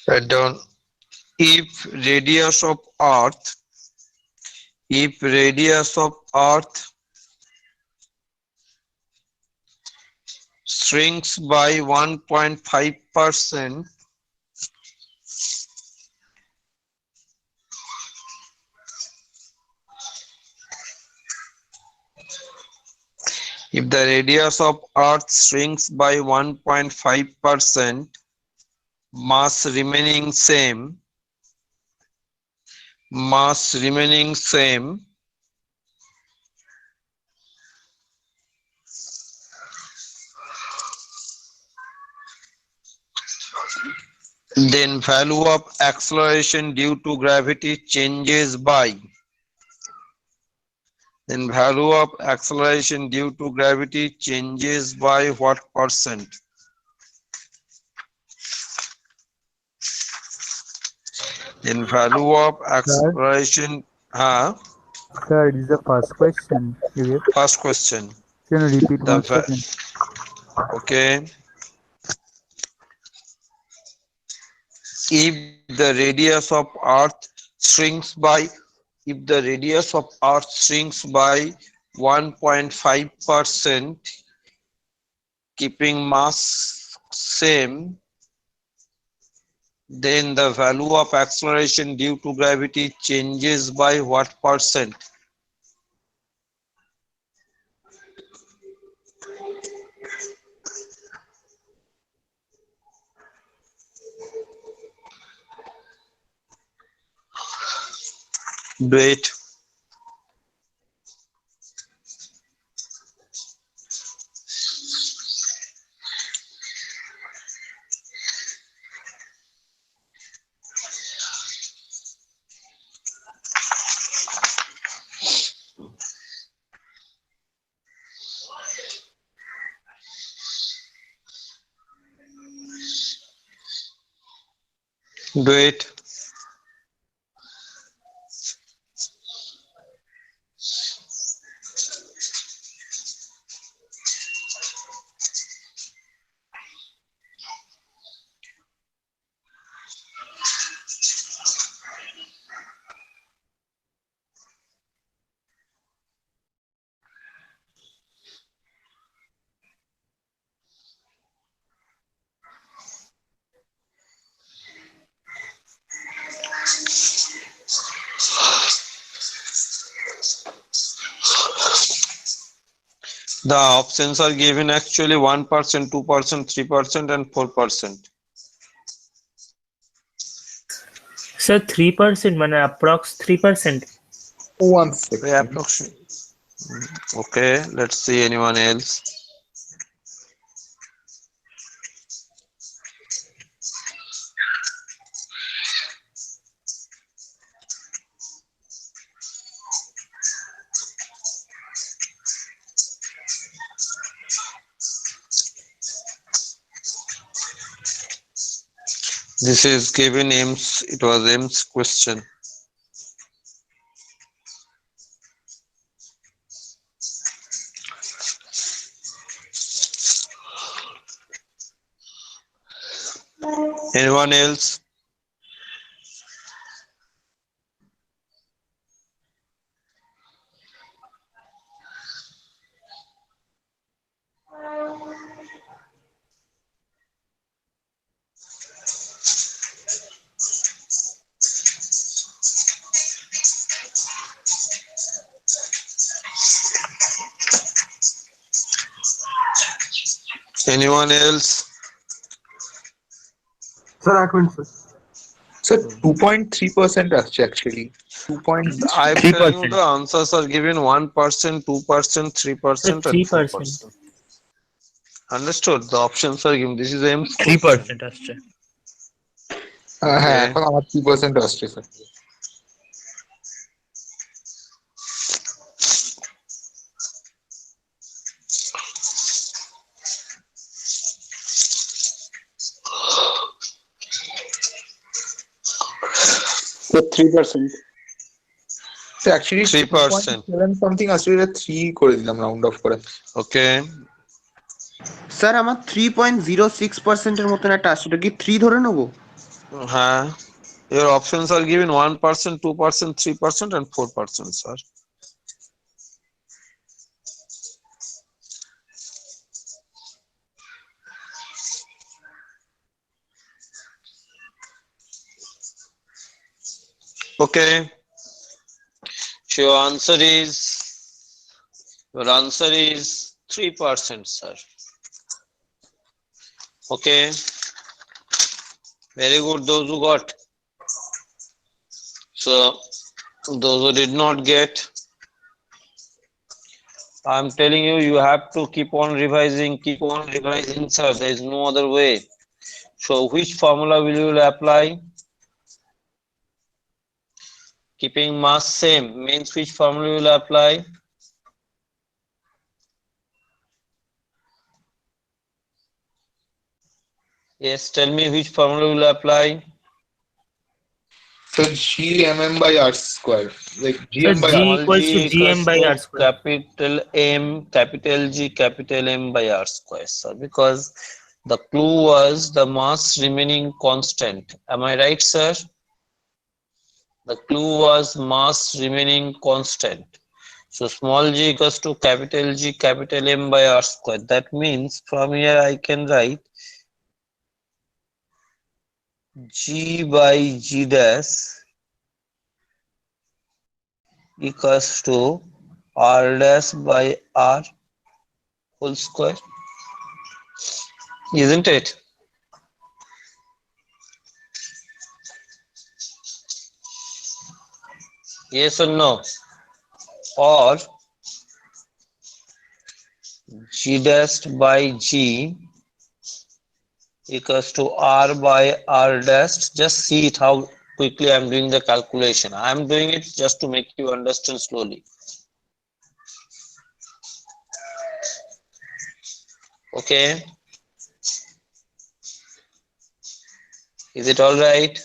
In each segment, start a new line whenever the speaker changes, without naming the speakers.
Write down. If radius of Earth, if radius of Earth shrinks by 1.5%, if the radius of Earth shrinks by 1.5%, mass remaining same, mass remaining same, then value of acceleration due to gravity changes by, then value of acceleration due to gravity changes by what percent? Then value of
Sir,
acceleration,
sir, this is the first question you gave.
first question.
Can you repeat
The
once again?
okay, if the radius of Earth shrinks by, if the radius of Earth shrinks by 1.5%, keeping mass same, then the value of acceleration due to gravity changes by what percent? Do it. Do it. The options are given actually 1%, 2%, 3%, and 4%.
Sir, 3% মানে approx 3%.
1 second.
Approximately. Okay, let's see anyone else. This is given Ames, it was Ames question. Anyone else? Anyone else?
Sir, এক minute sir.
Sir, 2.3% actually. 2.
I'm
3%.
telling you the answers are given 1%, 2%, 3%, and
3%.
4%. Understood? The options are given. This is Ames
3% আসছে।
হ্যাঁ, এখন আমার 3% আসছে sir. So 3%. So actually
3%.
2.7 something আসলে 3 করে দিলাম round of করে।
Okay.
স্যার আমার 3.06% এর মতন একটা আসছে, ওটা কি 3 ধরে নেবো?
Your options are given 1%, 2%, 3%, and 4%, sir. Okay. So your answer is 3%, sir. Okay. Very good, those who got. So those who did not get, I'm telling you, you have to keep on revising, sir. There is no other way. So which formula will you apply? Keeping mass same means which formula will apply? Yes, tell me which formula will apply?
So GMM by R square, like
So
GM by R.
G
Small
equals to
g
GM
equals
by
to
R square.
capital M, capital G, capital M by R square, sir. Because the clue was the mass remaining constant. Am I right, sir? The clue was mass remaining constant. So small g equals to capital G, capital M by R square. That means from here I can write G by G dash equals to R dash by R whole square. Isn't it? Yes or no? Or G dash by G equals to R by R dash. Just see it how quickly I am doing the calculation. I am doing it just to make you understand slowly. Okay. Is it all right?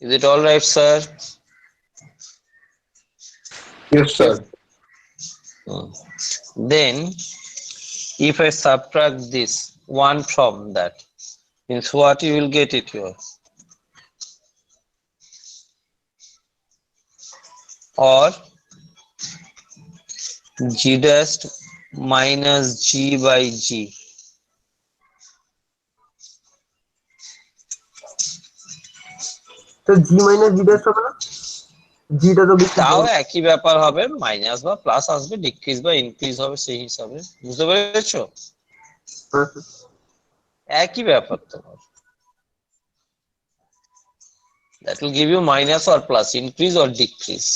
Is it all right, sir?
Yes, sir.
Then, if I subtract this 1 from that, means what you will get it here? Or G dash minus G by G.
তো জি minus জি dash হবে না, জিটা তো বেশি
তাও
বড়।
একই ব্যাপার হবে, মাইনাস বা প্লাস আসবে, ডিক্রিজ বা ইনক্রিজ হবে সেই হিসাবে। বুঝতে পেরেছো?
হ্যাঁ স্যার।
একই ব্যাপার তোমার। That will give you minus or plus, increase or decrease.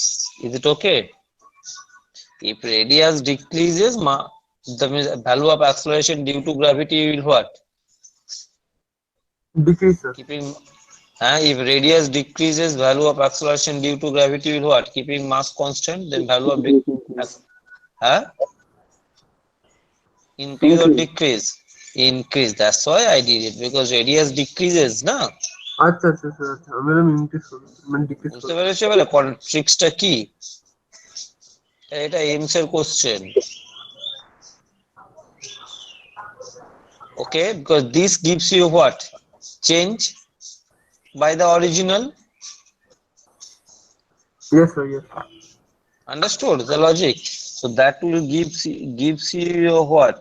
Is it okay? If radius decreases, the value of acceleration due to gravity will what?
Decrease sir.
Keeping if radius decreases, value of acceleration due to gravity will what? Keeping mass constant, then value of increase or decrease? Increase. That's why I did it, because radius decreases, na?
আচ্ছা আচ্ছা sir, আচ্ছা আমি বললাম increase করবো, মানে decrease
বুঝতে
করবো।
পেরেছো এবারে ট্রিক্সটা কি? এটা এমস এর question. Okay, because this gives you what? Change by the original.
Yes sir, yes.
Understood the logic? So that will gives you what?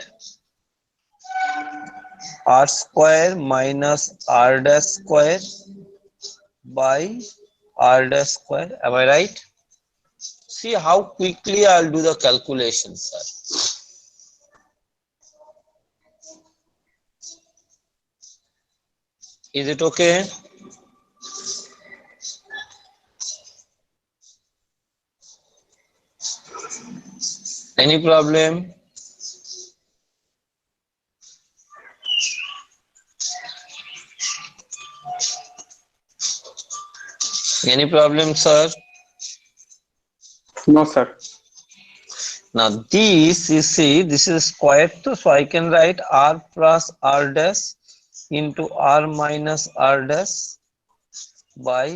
R square minus R dash square by R dash square. Am I right? See how quickly I'll do the calculations, sir. Is it okay? Any problem? Any problem, sir?
No, sir.
Now this, you see, this is square too, so I can write R plus R dash into R minus R dash by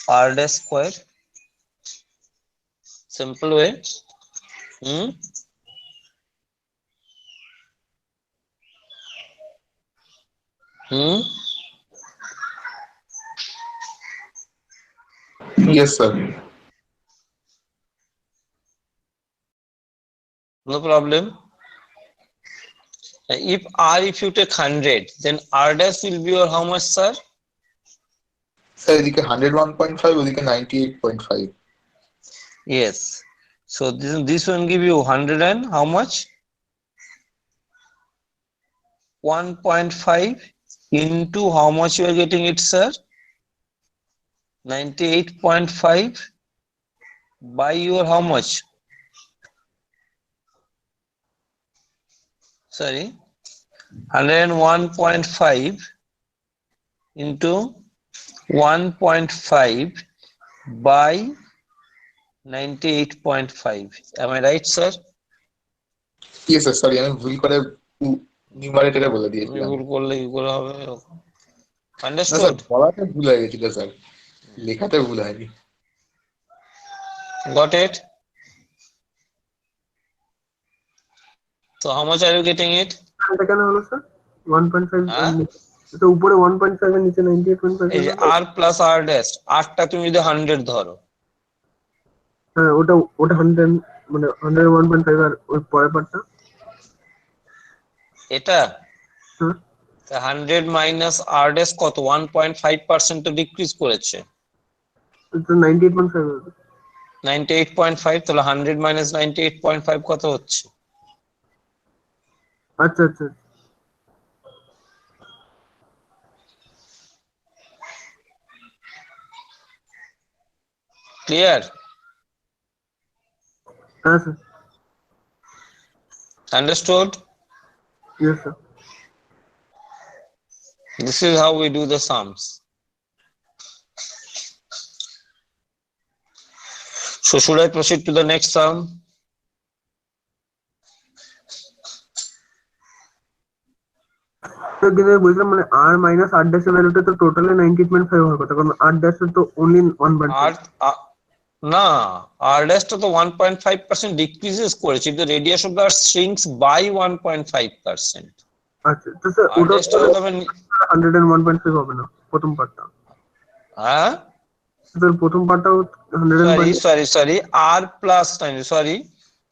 R dash square. Simple way. Hmm?
Yes, sir.
No problem. If you take 100, then R dash will be your how much, sir?
Sir, এদিকে 101.5, ওদিকে 98.5.
Yes. So this one give you 100 and how much? 1.5 into how much you are getting it, sir? 98.5 by your how much? Sorry, 101.5 into 1.5 by 98.5. Am I right, sir?
Yes, sir. Sorry, আমি ভুল করে নিউমারেটরে বলে
আমি
দিয়েছিলাম।
ভুল করলে কি করে হবে?
না স্যার,
Understood?
বলাতে ভুল হয়ে গেছিল স্যার, লেখাতে ভুল হয়নি।
Got it? So how much are you getting it?
এটা কেন হলো স্যার 1.5
হ্যাঁ,
এটা উপরে 1.5 এর নিচে 98.5
এই যে
হলো?
r প্লাস r ড্যাশ, rটা তুমি যদি 100 ধরো,
হ্যাঁ ওটা ওটা 100 মানে 101.5 আর ওই পরের পার্টটা
এটা
হ্যাঁ
100 মাইনাস r ড্যাশ কত 1.5% তো ডিক্রিজ করেছে,
এটা 98.5 হবে।
98.5, তাহলে 100 মাইনাস 98.5 কত হচ্ছে?
আচ্ছা আচ্ছা
ক্লিয়ার?
হ্যাঁ sir
understood?
Yes sir
This is how we do the sums. So should I proceed to the next sum?
তো কিন্তু বলছিলাম মানে আর মাইনাস আর ড্যাশের ভ্যালুটা তো টোটালি 98.5 হওয়ার কথা, কারণ আর ড্যাশের তো অনলি 1.5।
আর না, r dash তো 1.5% decreases করেছে, the radius of the earth shrinks by 1.5%.
আচ্ছা তো স্যার
r
ওটা
dash টা তো তবে
101.5 হবে না প্রথম পার্টটা?
হ্যাঁ,
স্যার প্রথম পার্টটা 100
r plus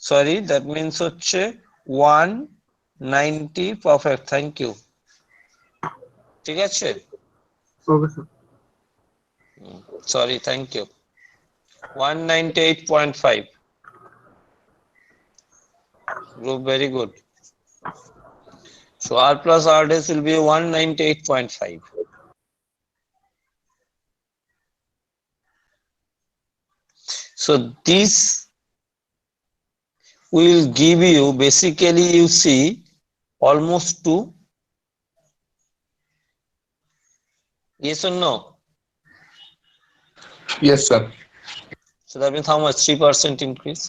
sorry, that means হচ্ছে 190, perfect, thank you, ঠিক আছে,
okay sir
sorry, thank you, 198.5. Group, very good. So r plus r dash will be 198.5. So this will give you, basically you see, almost 2. Yes or no?
Yes, sir.
So that means how much? 3% increase.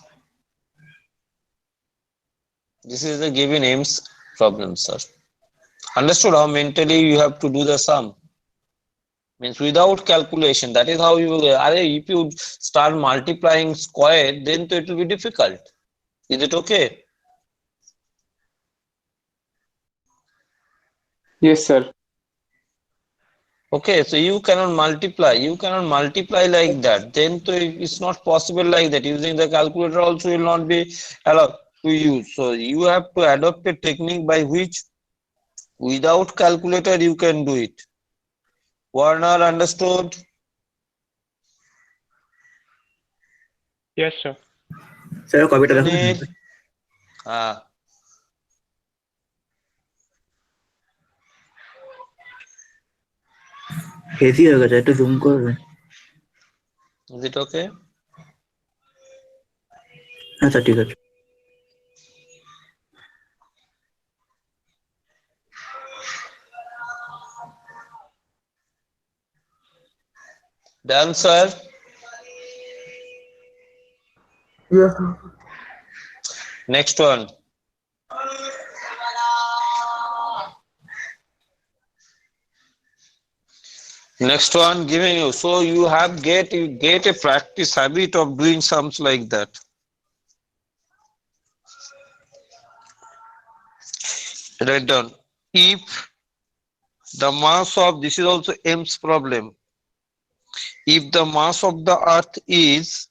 This is the given aims problem, sir. Understood how mentally you have to do the sum? Means without calculation, that is how you will. If you start multiplying square, then it will be difficult. Is it okay?
Yes, sir.
Okay, so you cannot multiply like that, then so it's not possible like that. Using the calculator also will not be allowed to use. So you have to adopt a technique by which without calculator you can do it. Warner, understood?
Yes, sir.
Sir কপিটা দেখুন।
Unit,
heavy হয়ে গেছে, একটু zoom করবেন।
is it okay?
হ্যাঁ sir ঠিক আছে।
Done, sir.
Yes sir
Next one. Next one giving you, so you get a practice habit of doing sums like that. Write down, if The mass of, this is also M's problem. If the mass of the earth is,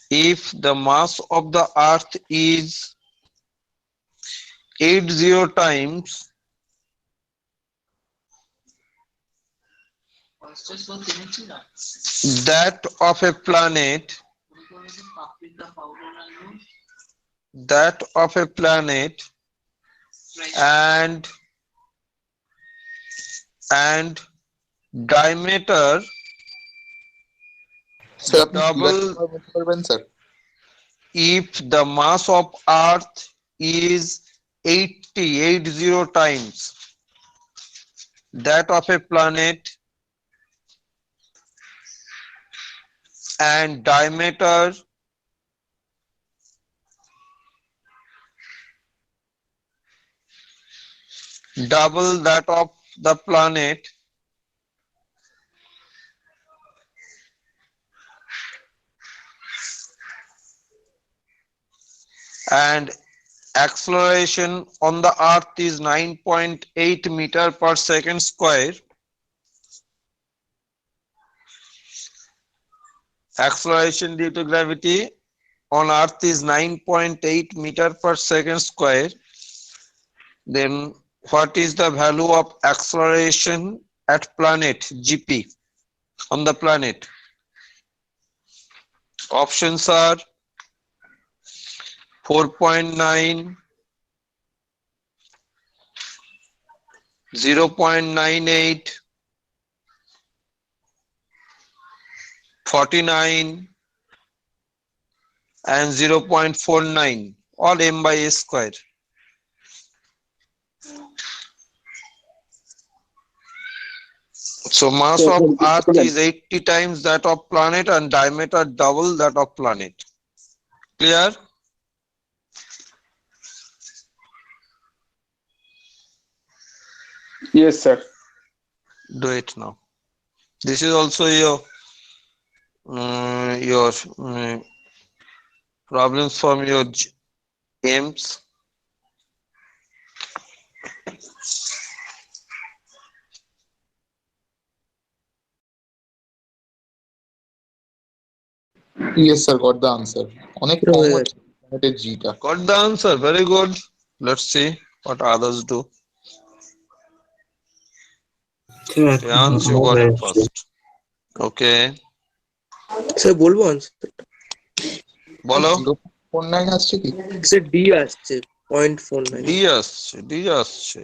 if the mass of the earth is 80 times that of a planet, and diameter
sir আপনি
double,
বলতে পারবেন sir?
if the mass of earth is 80 times that of a planet and diameter double that of the planet and acceleration on the earth is 9.8 meter per second square, acceleration due to gravity on earth is 9.8 meter per second square, then what is the value of acceleration at planet gp on the planet? Options are 4.9, 0.98, 49 and 0.49, all m by a square. So mass of earth is 80 times that of planet and diameter double that of planet. Clear?
Yes, sir.
Do it now. This is also your problems from your aims.
Yes sir, got the answer. অনেক কম হচ্ছে প্ল্যানেটের জিটা।
Got the answer. Very good. Let's see what others do. Priyansh, you got it first. Okay.
Sir বলবো answer?
বলো।
0.49 আসছে কি?
Sir D আসছে 0.49।
D আসছে, D আসছে।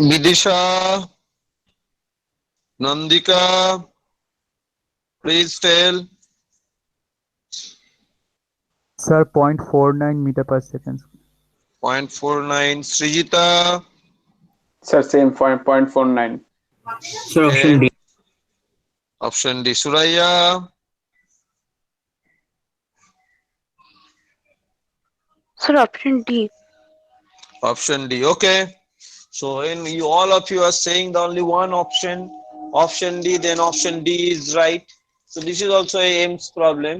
Bidisha, Nandika, please tell.
Sir, 0.49 meter per second.
0.49. Srijita.
Sir, same 0.49.
Sir, option D.
Option D. Suraya.
Sir, option D.
Option D. Okay. So when you all of you are saying the only one option D, then option D is right. So this is also a Ames problem.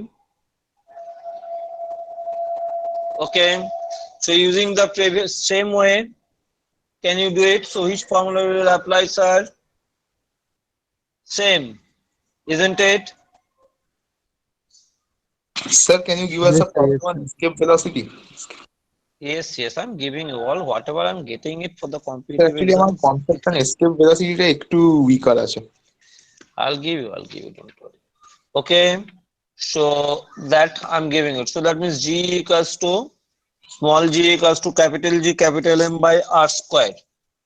Okay. So using the previous same way, can you do it? So which formula will apply, sir? Same, isn't it?
Sir, can you give us a
Yes, sir, yes,
formula on
sir.
escape velocity?
Yes, I'm giving you all whatever I'm getting it for the
Sir,
competitive
actually আমার
exams.
Concept on escape velocity টা একটু weaker আছে।
I'll give you, don't worry. Okay, so that I'm giving it. So that means G equals to small g equals to capital G capital M by R square.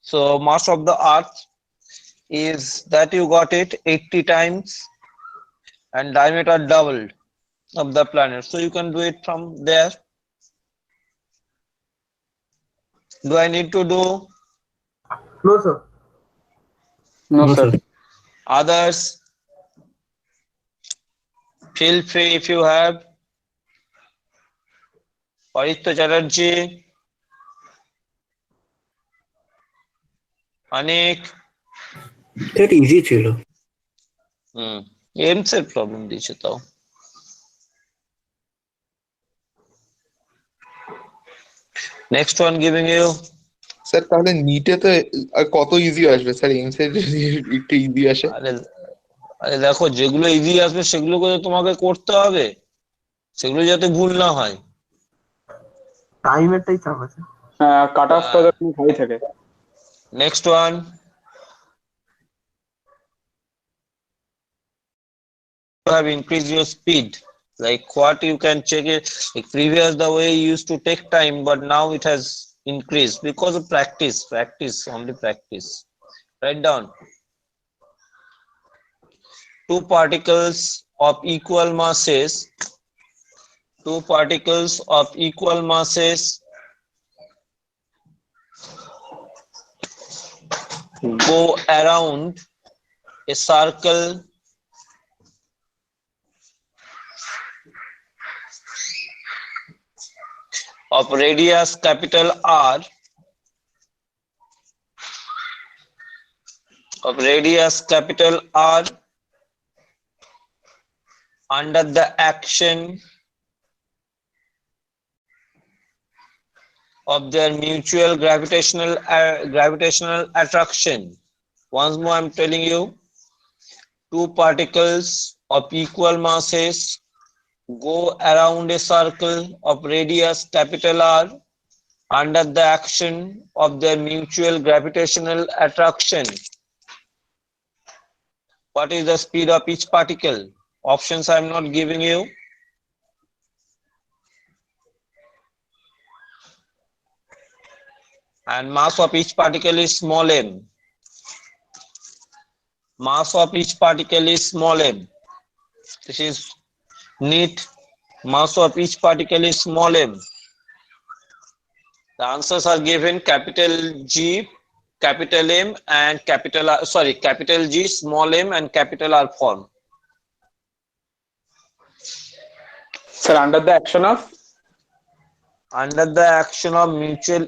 So mass of the earth is that you got it 80 times and diameter doubled of the planet. So you can do it from there. Do I need to do
No, sir.
No,
No,
sir.
sir.
others? Feel free if you have. Aditya Chatterjee, Anik,
That easy ছিল।
Aims এর problem দিয়েছে তাও। Next one giving you.
Sir তাহলে নিটে তো আর কত easy আসবে sir, এমসে যদি একটু ইজি আসে।
আরে আরে দেখো, যেগুলো ইজি আসবে সেগুলো তো তোমাকে করতে হবে, সেগুলো যাতে ভুল না হয়।
টাইমেরটাই চাপ আছে।
কাট অফটা যখন হাই থাকে।
Next one, you have increased your speed. Like what you can check it, like previous the way you used to take time, but now it has increased because of practice, only practice. Write down. Two particles of equal masses, go around a circle of radius capital R, under the action of their mutual gravitational attraction. Once more I'm telling you, two particles of equal masses go around a circle of radius capital R under the action of their mutual gravitational attraction. What is the speed of each particle? Options I am not giving you. And mass of each particle is small m. This is neat. Mass of each particle is small m. The answers are given capital G, capital M, and capital G, small m, and capital R form.
Sir, under the action of
mutual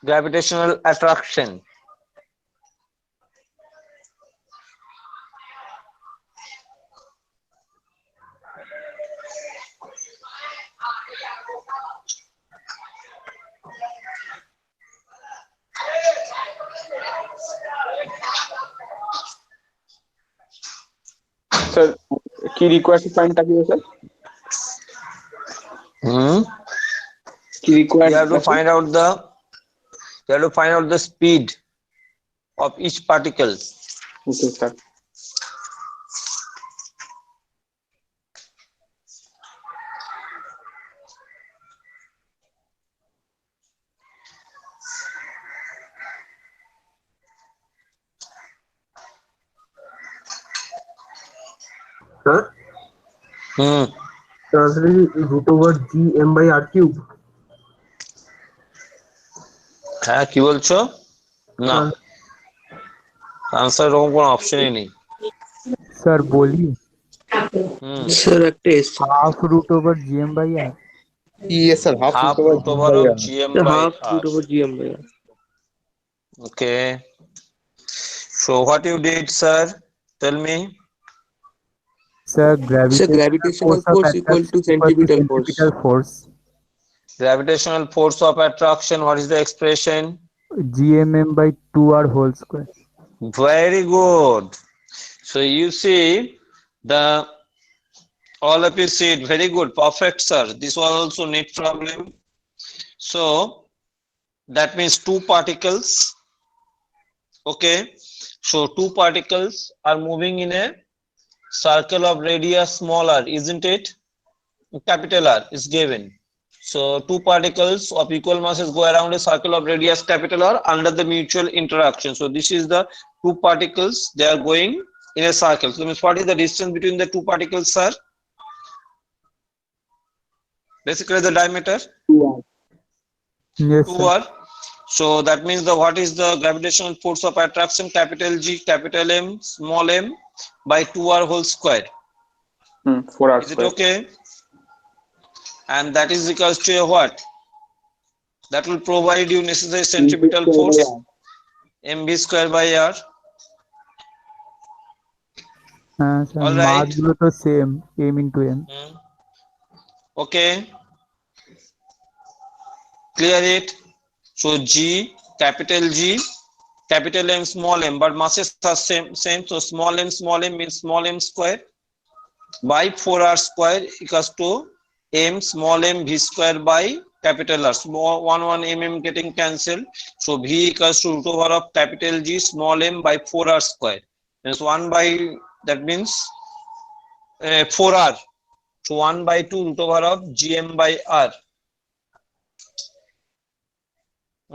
gravitational attraction.
Sir, key required to find টা কি sir? Key required
You have to find out the speed of each particle.
Okay, sir.
Sir, translate root over gm by r cube.
হ্যাঁ, কি বলছো? না, answer এরকম কোনো অপশনই নেই।
Sir বলি,
স্যার একটা এসছে,
half root over GM by R.
Yes sir,
half root over of gm by
half
r.
Root over GM by R.
Okay. So what you did, sir? Tell me.
Sir
Sir, gravitational force equal to centripetal force.
Gravitational force of attraction. What is the expression?
GMM by 2r whole square.
Very good. So you see the all of you see it. Very good. Perfect, sir. This was also neat problem. So that means two particles. Okay. So two particles are moving in a circle of radius small r, isn't it? Capital R is given. So two particles of equal masses go around a circle of radius capital R under the mutual interaction. So this is the two particles, they are going in a circle. So means what is the distance between the two particles, sir? Basically the diameter.
Yes,
2r. So that means what is the gravitational force of attraction? Capital G, capital M, small m by 2r whole square.
4r
Is it
square.
okay? And that is equals to a what? That will provide you necessary centripetal force, mv square by r.
হ্যাঁ sir,
All right.
মাসগুলো তো same, m into m।
Okay. Clear it? So G, capital G, capital M, small m, but masses are same. So small m means small m square by 4r square equals to m small m v square by capital R. Small 1 mm getting cancelled. So V equals to root over of capital G small m by 4r square. Means 1 by, that means 4r. So 1 by 2 root over of gm by r.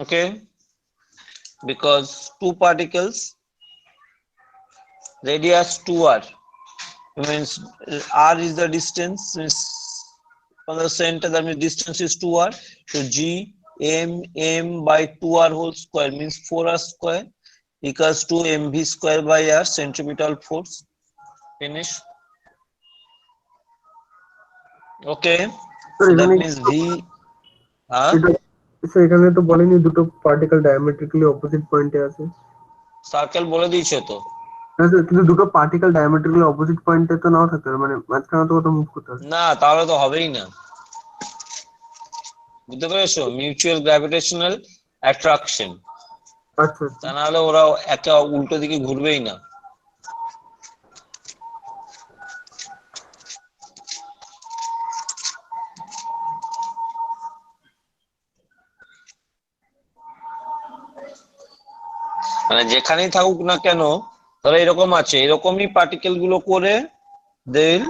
Okay, because two particles, radius 2r, means r is the distance, means from the center, that means distance is 2r. So g m by 2r whole square means 4r square equals to mv square by r, centripetal force. Finish. Okay,
sir
so that
এখানে
means v
এটা sir এখানে তো বলেনি দুটো particle diametrically opposite পয়েন্টে আছে।
Circle বলে দিয়েছে তো।
হ্যাঁ স্যার, কিন্তু দুটো পার্টিকেল ডায়ামেট্রিক্যালি অপোজিট পয়েন্টে তো নাও থাকতে পারে, মানে মাঝখানে তো কোথাও মুভ করতে হবে।
না, তাহলে তো হবেই না। বুঝতে পেরেছো? মিউচুয়াল গ্র্যাভিটেশনাল অ্যাট্রাকশন,
আচ্ছা আচ্ছা।
তা নাহলে ওরা একে উল্টো দিকে ঘুরবেই না। মানে যেখানেই থাকুক না কেন, তাহলে এরকম আছে, এরকমই পার্টিকেল গুলো করে they will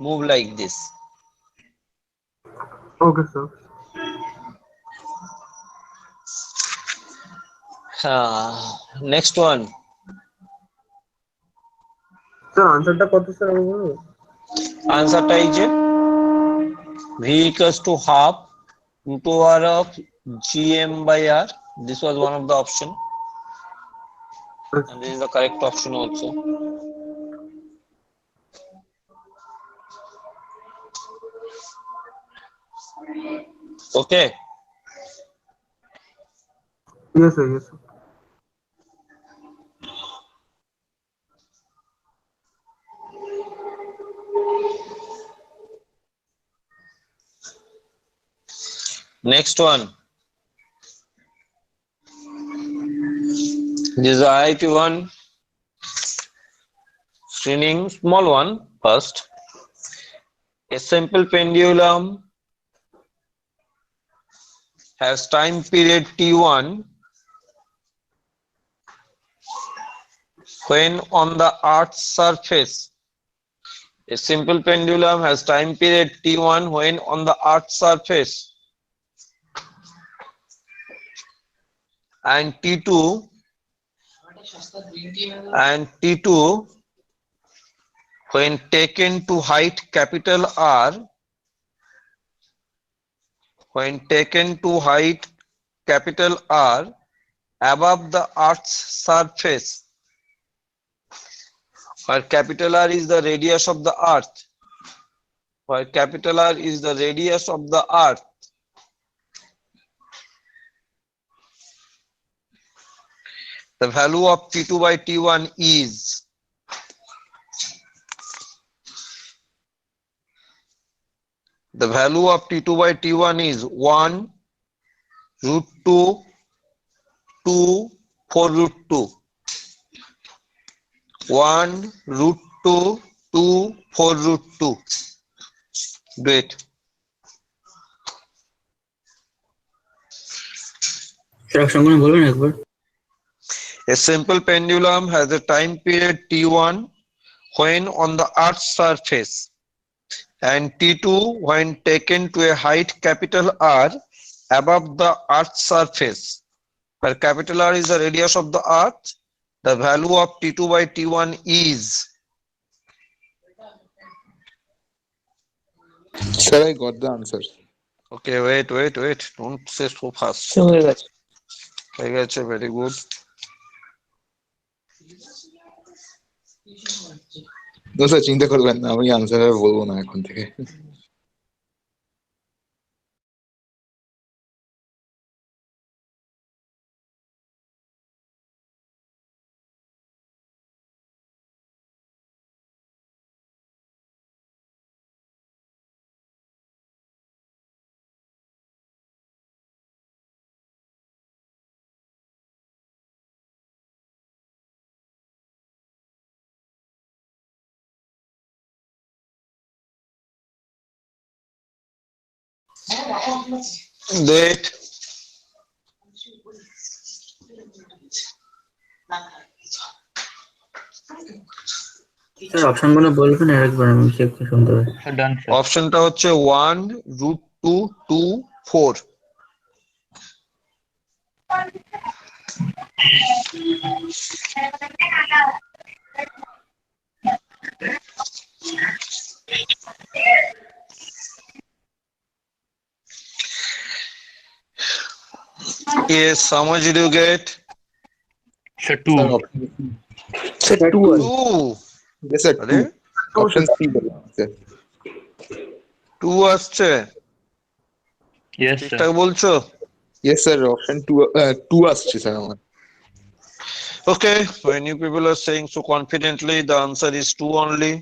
move like this.
Okay sir.
হ্যাঁ, নেক্সট ওয়ান।
স্যার আনসারটা কত স্যার আমি বলবো?
আনসারটা এই যে v equals to half root over of gm by r. This was one of the option and this is the correct option also. Okay,
yes sir, yes sir.
next one. This is the IIT one. Screening small one first. A simple pendulum has time period t1 when on the Earth's surface. A simple pendulum has time period t1 when on the Earth's surface and t2 when taken to height capital R, when taken to height capital R above the Earth's surface, where capital R is the radius of the Earth, where capital R is the radius of the Earth, the value of T2 by T1 is the value of T2 by T1 is 1 root 2 2 4 root 2 1 root 2 2 4 root 2. Do it.
Sir অপশনগুলো বলবেন একবার?
A simple pendulum has a time period t1 when on the Earth's surface and t2 when taken to a height capital R above the Earth's surface, where capital R is the radius of the Earth. The value of t2 by t1 is.
Sir, I got the answer.
Okay, wait. Don't say so fast. হয়ে গেছে, very good.
No, sir, চিন্তা করবেন না, আমি answer বলবো না এখন থেকে।
Do it.
স্যার অপশনগুলো বলবেন আরেকবার, আমি চেক করে শুনতে পাই।
Done sir.
অপশনটা হচ্ছে 1 √2 2 4। Yes, how much did you get?
Sir 2।
Sir 2 আছে।
2.
Yes, sir,
আরে
2 অপশন সি বললাম স্যার।
2 আসছে,
ইয়েস স্যার।
ঠিকঠাক বলছো?
Yes, sir, অপশন 2 আসছে স্যার আমার।
Okay, when you people are saying so confidently, the answer is 2 only.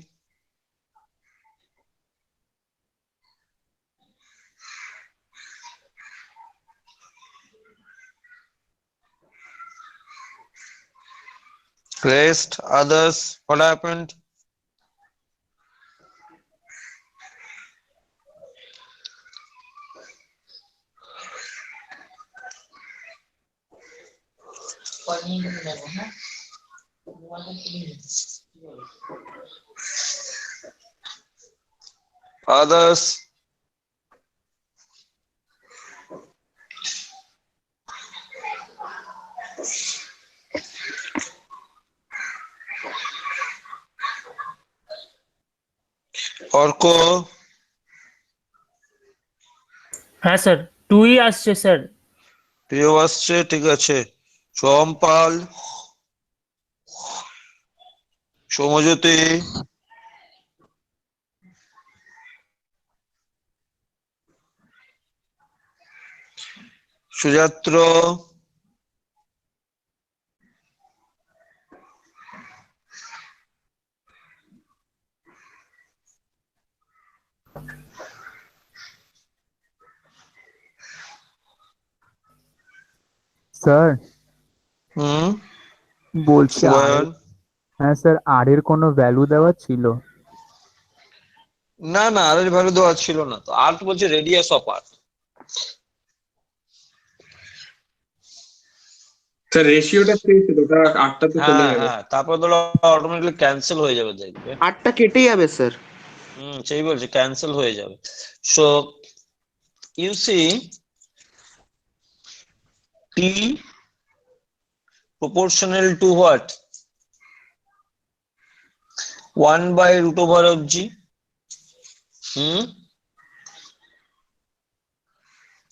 Rest, others, what happened? Others? Arka?
হ্যাঁ sir 2ই আসছে স্যার।
প্রিয় আসছে, ঠিক আছে। চম্পাল, সৌমজ্যোতি, সুযাত্র,
স্যার বলছি
সুবয়ন।
হ্যাঁ স্যার আর এর কোনো ভ্যালু দেওয়া ছিল?
না না, আর এর ভ্যালু দেওয়া ছিল না তো। আর্ট বলছে রেডিয়াস অফ আর্ট।
স্যার রেশিওটা পেয়েছিল, ওটা 8টা তো চলে
হ্যাঁ
যাবে।
হ্যাঁ, তারপর ধরো অটোমেটিক্যালি ক্যান্সেল হয়ে যাবে, দেখবে।
8টা কেটে যাবে স্যার।
সেই বলছে ক্যান্সেল হয়ে যাবে। So you see t proportional to what? 1 by root over of g.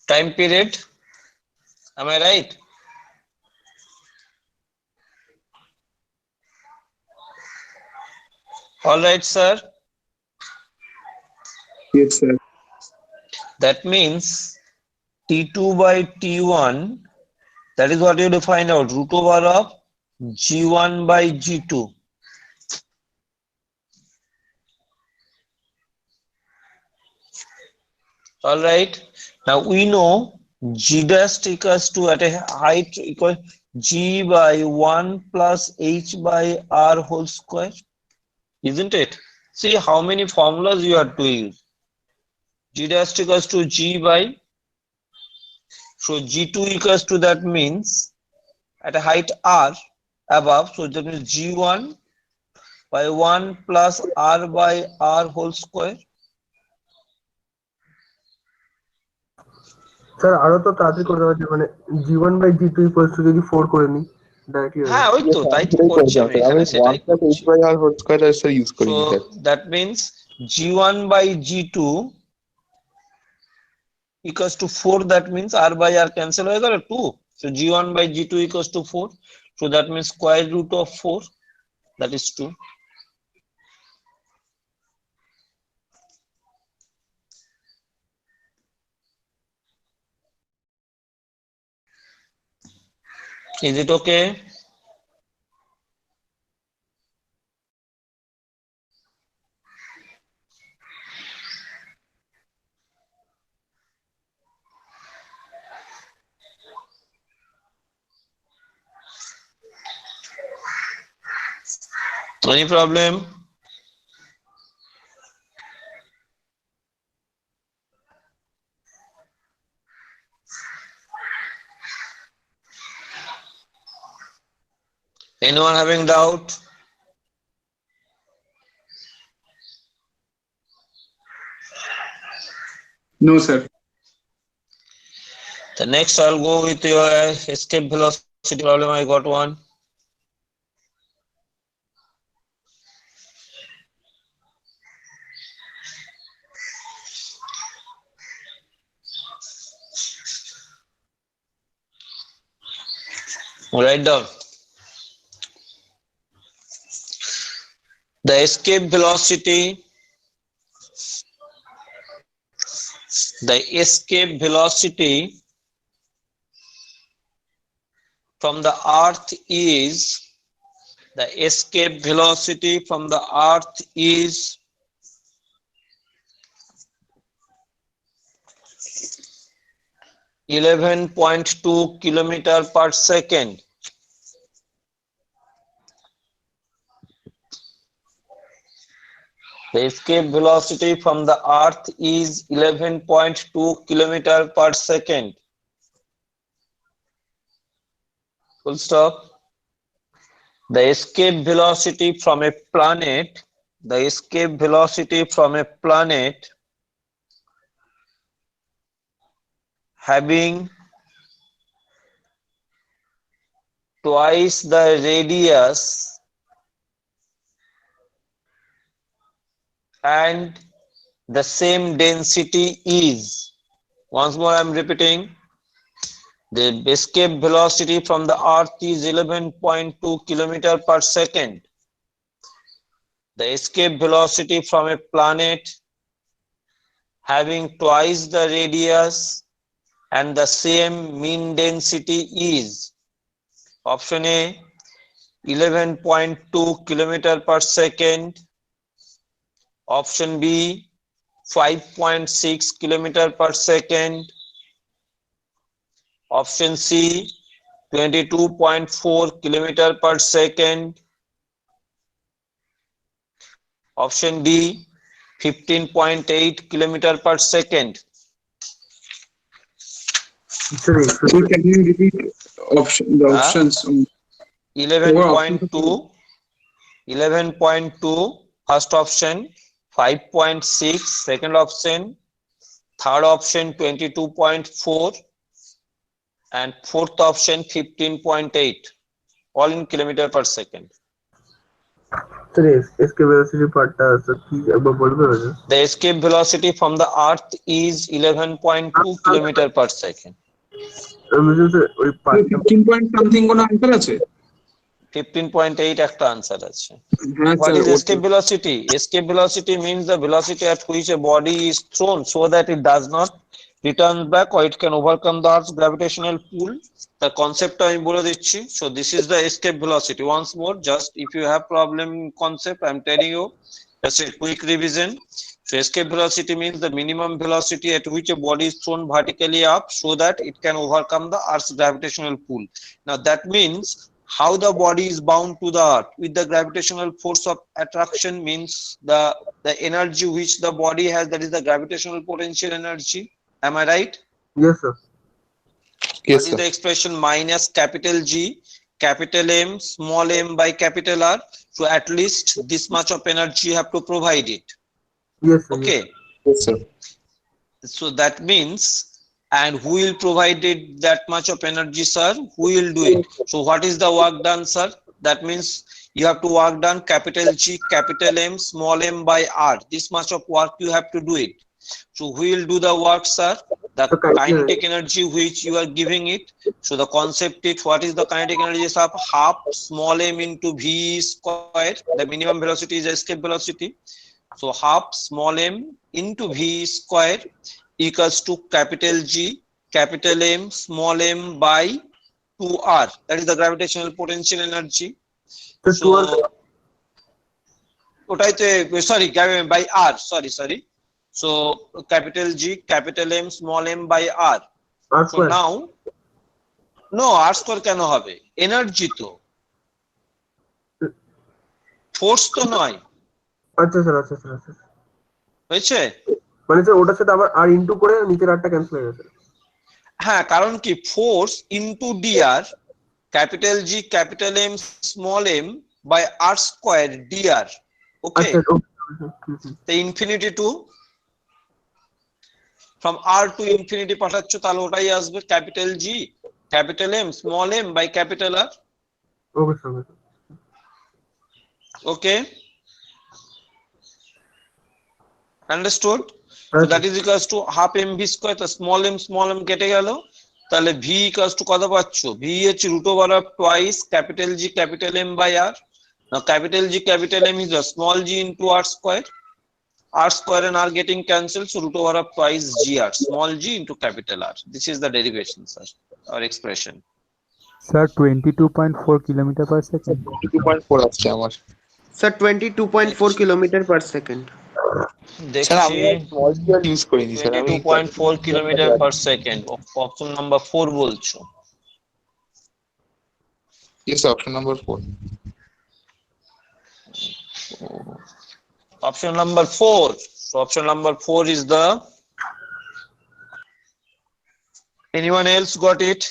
Time period, am I right? All right, sir.
Yes, sir.
That means t2 by t1, that is what you have to find out, root over of g1 by g2. All right. Now we know g dash equals to, at a height, equal g by 1 plus h by r whole square, isn't it? See how many formulas you have to use. G dash equals to g by, so g2 equals to, that means at a height r above, so that means g1 by 1 plus r by r whole square.
Sir আরো তো তাড়াতাড়ি করে দেওয়া যায়, মানে g1/g2 equals to যদি 4 করে নিই ডাইরেক্টলি হয়ে
হ্যাঁ,
যাবে।
ওই তো, তাই তো
সেটাই
করছি
করেছিলাম
আমি
স্যার। আমি
এখানে, সেটাই
1 plus
করছি।
h by r whole square sir use
So
করিনি sir.
that means g1 by g2 equals to 4, that means r by r cancel হয়ে গেল 2, so g1 by g2 equals to 4, so that means square root of 4, that is 2. Is it okay? Any problem? Anyone having doubt?
No, sir.
The next I'll go with your escape velocity problem. I got one. Write down. The escape velocity from the earth is 11.2 kilometer per second. The escape velocity from the earth is 11.2 kilometer per second. Full stop. The escape velocity from a planet, having twice the radius and the same density is, once more I am repeating, the escape velocity from the earth is 11.2 kilometer per second. The escape velocity from a planet having twice the radius and the same mean density is, option A, 11.2 kilometer per second, option B, 5.6 kilometer per second, option C, 22.4 kilometer per second, option D, 15.8 kilometer per second.
Sir,
So can you repeat the options?
11.2, 11.2, first option, 5.6, second option, third option 22.4, and fourth option 15.8, all in kilometer per second.
sir, escape velocity পার্টটা sir কি একবার বলবে?
The escape velocity from the earth is 11.2 kilometer per second.
Sir ওই পার্টটা
15 point something কোনো answer আছে?
15.8 একটা answer আছে।
হ্যাঁ
What
sir,
is escape velocity? Escape velocity means the velocity at which a body is thrown so that it does not return back or it can overcome the earth's gravitational pull. The concept আমি বলে দিচ্ছি. So this is the escape velocity. Once more, just if you have problem concept, I'm telling you, just a quick revision. So escape velocity means the minimum velocity at which a body is thrown vertically up so that it can overcome the earth's gravitational pull. Now that means how the body is bound to the earth with the gravitational force of attraction means the energy which the body has, that is the gravitational potential energy. Am I right?
Yes, sir.
Yes,
What is
sir.
the expression minus capital G, capital M, small m by capital R? So at least this much of energy you have to provide it.
Yes, sir.
Okay.
Yes, sir.
So that means, and who will provide it that much of energy, sir? Who will do it? So what is the work done, sir? That means you have to work done capital G, capital M, small m by R. This much of work you have to do it. So who will do the work, sir? The kinetic energy which you are giving it. So the concept is, what is the kinetic energy of half small m into v square. The minimum velocity is escape velocity. So half small m into v square equals to capital G, capital M, small m by 2R. That is the gravitational potential energy. So, sorry, by R. Sorry. So capital G, capital M, small m by R. So now, no, R square কেন হবে? Energy তো, force তো নয়।
আচ্ছা sir,
হয়েছে?
মানে sir ওটার সাথে আবার আর ইনটু করে নিচের আরটা ক্যান্সেল হয়ে গেছে।
হ্যাঁ, কারণ কি force into DR capital G, capital M, small m by r square dr. Okay.
আচ্ছা okay.
The infinity to from r to infinity পাঠাচ্ছ তাহলে ওটাই আসবে capital G, capital M, small m by capital R.
Okay.
Okay. Understood? So that is equals to half mv square. তো small m কেটে গেল, তাহলে v equals to কত পাচ্ছ? v হচ্ছে root over of twice capital G capital M by R. Now capital G capital M is a small g into r square and r getting cancelled, so root over of twice gr, small g into capital R. This is the derivation, sir, or expression.
Sir, 22.4 kilometer per second.
22.4 আসছে আমার।
Sir, 22.4 kilometer per second.
Sir আমি
দেখছি
small GR use করিনি sir, আমি
22.4 kilometre per second. Option number 4 বলছো?
Yes, option number 4।
Option number 4. So option number 4 is the. Anyone else got it?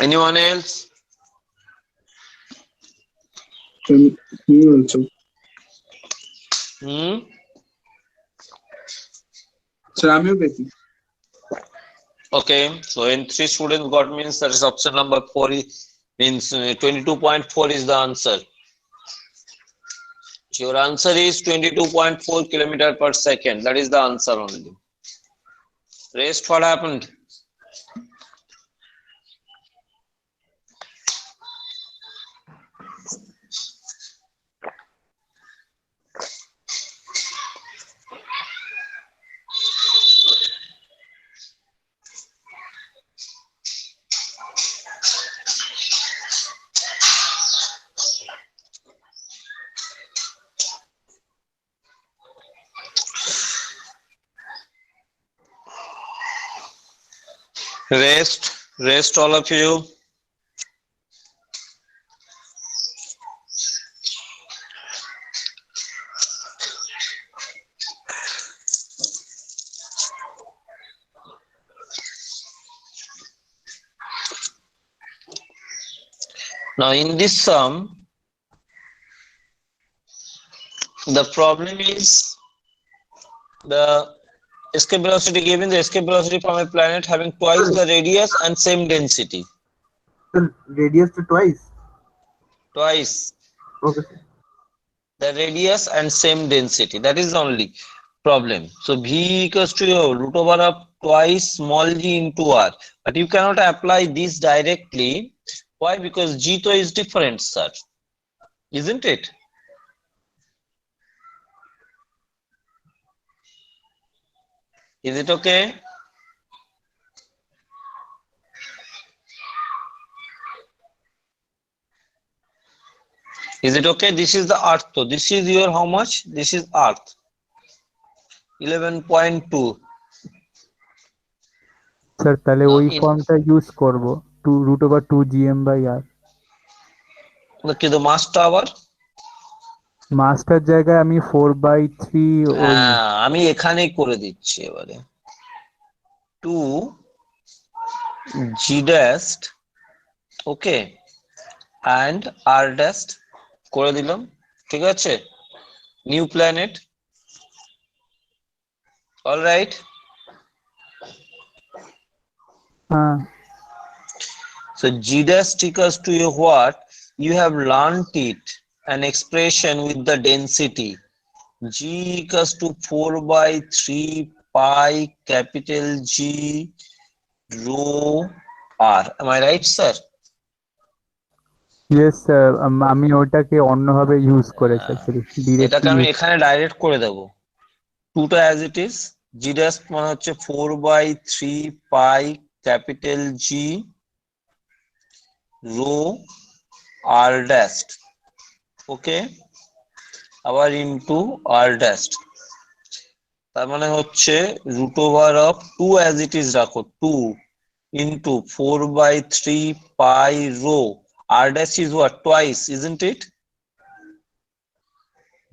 Anyone else?
Me also. Sir, I'm getting.
Okay, so in 3 students got means that is option number 4 means 22.4 is the answer. Your answer is 22.4 kilometer per second. That is the answer only. Rest what happened? Rest all of you. Now in this sum, the problem is the escape velocity given, the escape velocity from a planet having twice the radius and same density.
Radius to twice.
Twice
Okay.
the radius and same density. That is the only problem. So v equals to your root over of twice small g into r. But you cannot apply this directly. Why? Because g to is different, sir. Isn't it? Is it okay? Is it okay? This is the earth. So this is your how much? This is earth. 11.2.
Sir তাহলে ওই
in-
ফর্মটা use করব, 2 root over 2 gm by r।
কিন্তু মাসটা আবার
master জায়গায় আমি 4/3 ওই
আমি এখানেই করে দিচ্ছি এবারে 2 g dashed, okay, and r dashed করে দিলাম, ঠিক আছে, নিউ প্ল্যানেট, অলরাইট।
হ্যাঁ
So g dash equals to your what? You have learnt it, an expression with the density. G equals to 4/3 pi capital G rho r. Am I right, sir?
Yes sir, আমি ওটাকে অন্যভাবে use করেছি actually
এটাকে আমি
directly.
এখানে direct করে দেব, 2টা as it is. g dash মানে হচ্ছে 4/3 pi capital G rho r dashed, ওকে, আবার ইনটু r dashed, তার মানে হচ্ছে root over of 2 as it is রাখো, 2 into 4/3 pi rho r dash is what? Twice, isn't it?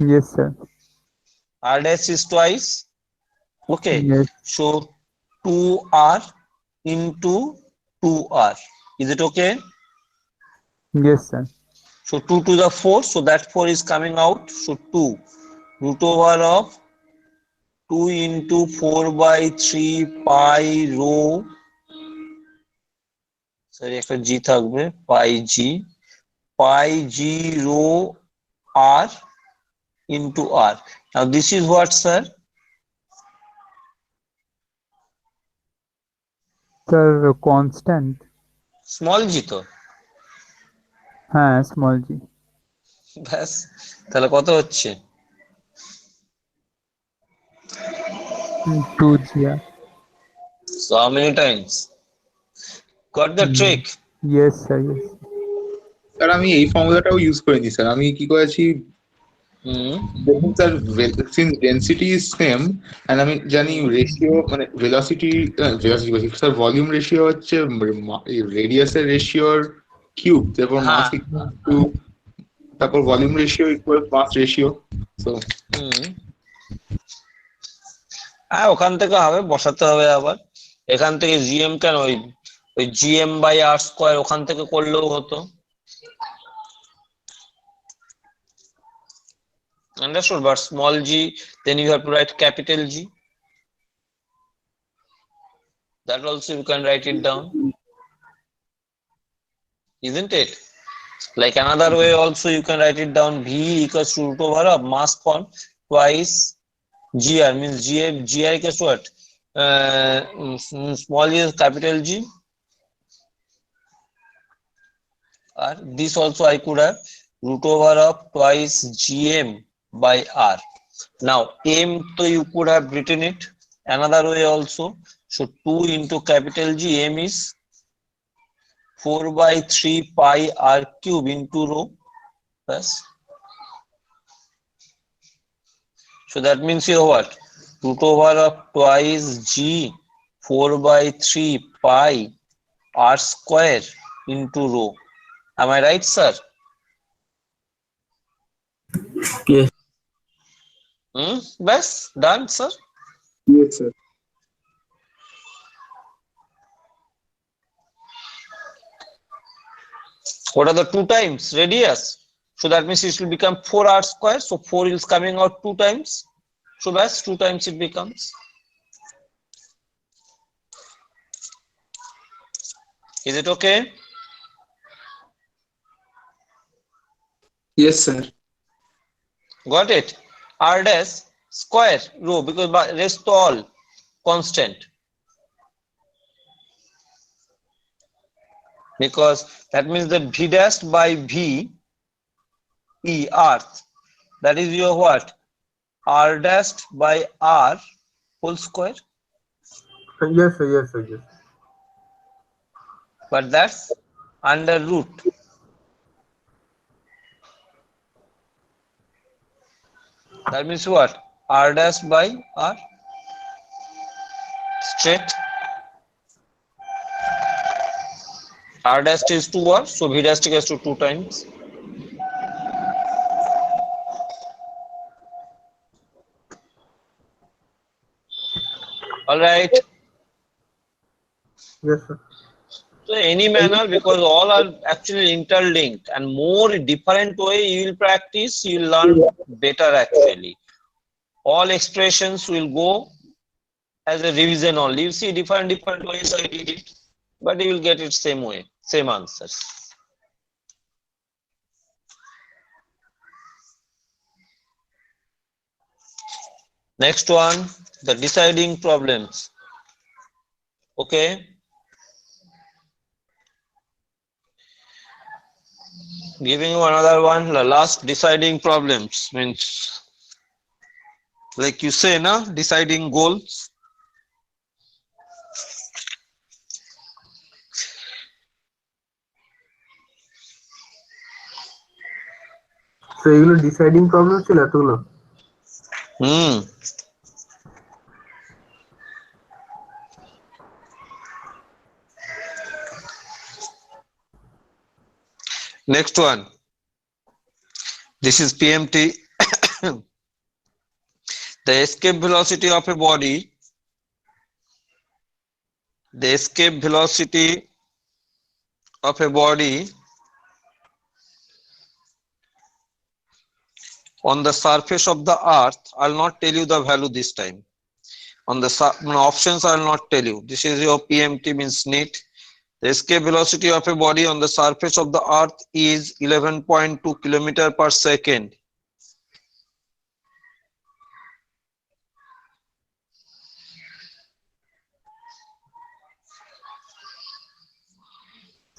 Yes sir.
R dash is twice. Okay,
Yes.
so 2r into 2r, is it okay?
Yes, sir.
So 2 to the 4, so that 4 is coming out, so 2 root over of 2 into 4 by 3 pi rho, sorry একটা g থাকবে, pi g rho r into r. Now this is what, sir?
Sir, constant.
Small g তো,
হ্যাঁ, small g.
ব্যাস, তাহলে কত হচ্ছে?
2gr.
So how many times? Got the trick?
Yes, sir. Yes.
Sir আমি এই ফর্মুলাটাও ইউজ করিনি স্যার, আমি কি করেছি দেখুন sir, since density is same and আমি জানি রেশিও মানে ভেলোসিটি স্যার ভলিউম রেশিও হচ্ছে রেডিয়াসের রেশিওর কিউব, তারপর মাস
হ্যাঁ।
ইকুয়াল টু, তারপর ভলিউম রেশিও ইকুয়াল মাস রেশিও। সো
হ্যাঁ, ওখান থেকে হবে, বসাতে হবে আবার। এখান থেকে জিএম কেন, ওই জিএম বাই আর স্কোয়ার ওখান থেকে করলেও হতো। Understood? But small g, then you have to write capital G. That also you can write it down, isn't it? Like another way also you can write it down, V equals to root over of mass con twice GR, means GR equals to what? Small g is capital G. Or this also I could have root over of twice GM by R. Now M, so you could have written it another way also. So 2 into capital G, M is 4 by 3 pi R cube into rho. Yes. So that means here what? Root over of twice G 4 by 3 pi R square into rho. Am I right, sir?
Yes.
Best done, sir.
Yes, sir.
What are the 2 times? Radius. So that means it will become 4r square. So 4 is coming out 2 times. So best 2 times it becomes. Is it okay?
Yes, sir.
Got it? R dash square rho, because rest all constant. Because that means that V dash by V E earth, that is your what? R dash by R whole square.
Yes, sir. Yes, sir. Yes.
But that's under root. That means what? R dash by R straight. R dash is 2r, so V dash equals to 2 times. All right.
Yes, sir.
So any manner, because all are actually interlinked, and more different way you will practice, you will learn better actually. All expressions will go as a revision only. You see different ways I did it, but you will get it same way, same answers. Next one, the deciding problems. Okay. Giving you another one, the last deciding problems, means like you say, na, deciding goals.
So এগুলো deciding problem ছিল এতগুলো?
Next one. This is PMT. The escape velocity of a body the escape velocity of a body on the surface of the earth. I'll not tell you the value this time. On the options I'll not tell you. This is your PMT, means NEET. The escape velocity of a body on the surface of the earth is 11.2 km per second.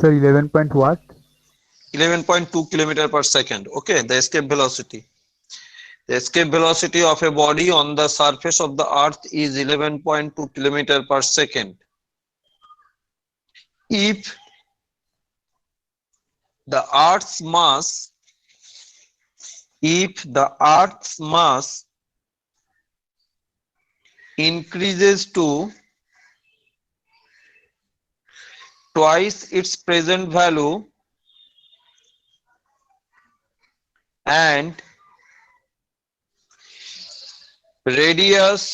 Sir, 11 point what?
11.2 km per second. Okay, the escape velocity. The escape velocity of a body on the surface of the earth is 11.2 km per second. If the earth's mass increases to twice its present value and radius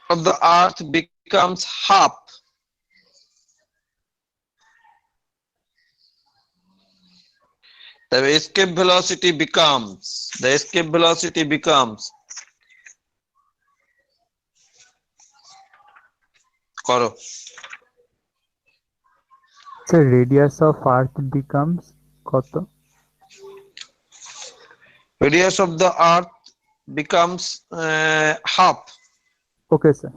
of the earth becomes half, the escape velocity becomes Karo.
Sir, radius of earth becomes কত?
Radius of the earth becomes half.
Okay, sir.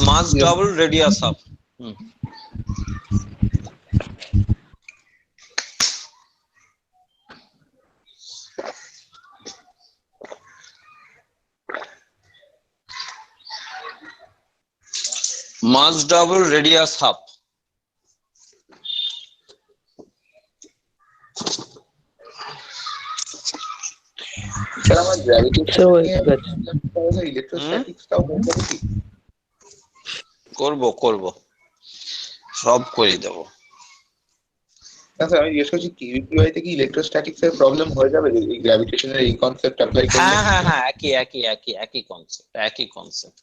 Mass double, radius half. Mass double, radius half.
Sir আমার gravitation ইলেকট্রোস্ট্যাটিক্সটাও
করব সব করে দেব।
না sir আমি জিজ্ঞেস করছি কিউবিকিউআই তে কি ইলেকট্রোস্ট্যাটিক্স এর প্রবলেম হয়ে যাবে এই গ্র্যাভিটেশনের এই কনসেপ্ট অ্যাপ্লাই করলে?
হ্যাঁ একই কনসেপ্ট।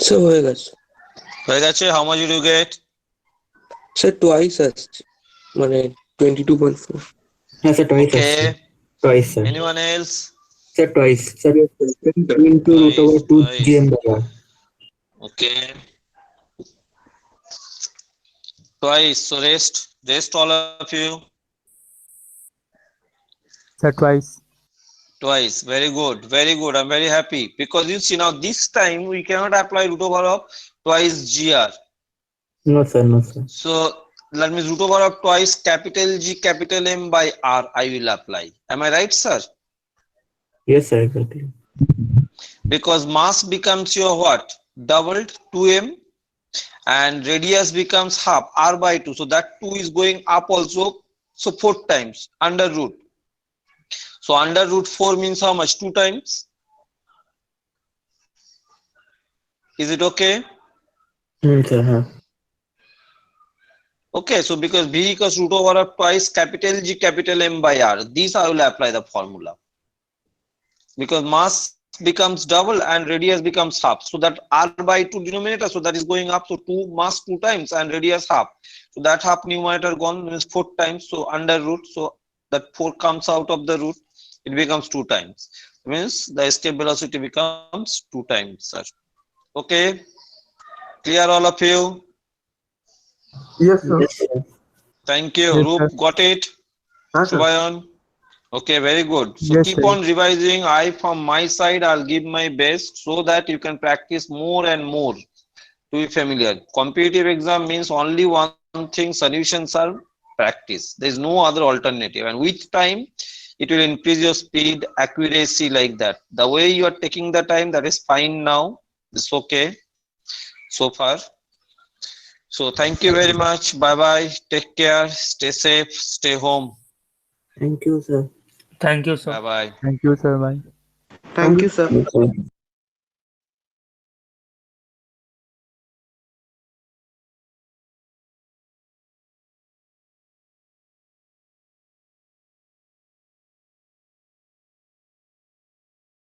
স্যার হয়ে গেছে।
How much did you get?
Sir twice আসছে, মানে 22.4।
হ্যাঁ স্যার টয়েস
Okay.
আসছে, twice sir.
Anyone else?
Sir twice sir, into root over 2 gm/hour।
Okay. Twice. So rest all of you.
Sir, twice.
Twice. Very good. I'm very happy because you see now this time we cannot apply root over of twice gr.
No sir, no sir.
So let me root over of twice capital G capital M by R I will apply. Am I right, sir?
Yes sir, exactly.
Because mass becomes your what? Doubled 2m and radius becomes half R by 2. So that 2 is going up also. So 4 times under root. So under root 4 means how much? 2 times. Is it okay?
Sir, huh.
Okay, so because V equals root over of twice capital G capital M by R, this I will apply the formula. Because mass becomes double and radius becomes half. So that R by 2 denominator, so that is going up. So 2 mass 2 times and radius half. So that half numerator gone means 4 times. So under root, so that 4 comes out of the root, it becomes 2 times. Means the escape velocity becomes 2 times, sir. Okay, clear all of you?
Yes, sir.
Yes, sir.
Thank you.
Yes,
Roop,
sir.
got it?
Huh, sir.
Subayan? Okay, very good. So
Yes,
keep
sir.
on revising. From my side, I'll give my best so that you can practice more and more to be familiar. Competitive exam means only one thing, solutions are practice. There is no other alternative. And with time, it will increase your speed, accuracy like that. The way you are taking the time, that is fine now. It's okay so far. So thank you very much. Bye bye. Take care. Stay safe. Stay home.
Thank you, sir.
Thank you, sir.
Bye bye.
Thank you, sir. Bye.
Thank you, sir.
Okay.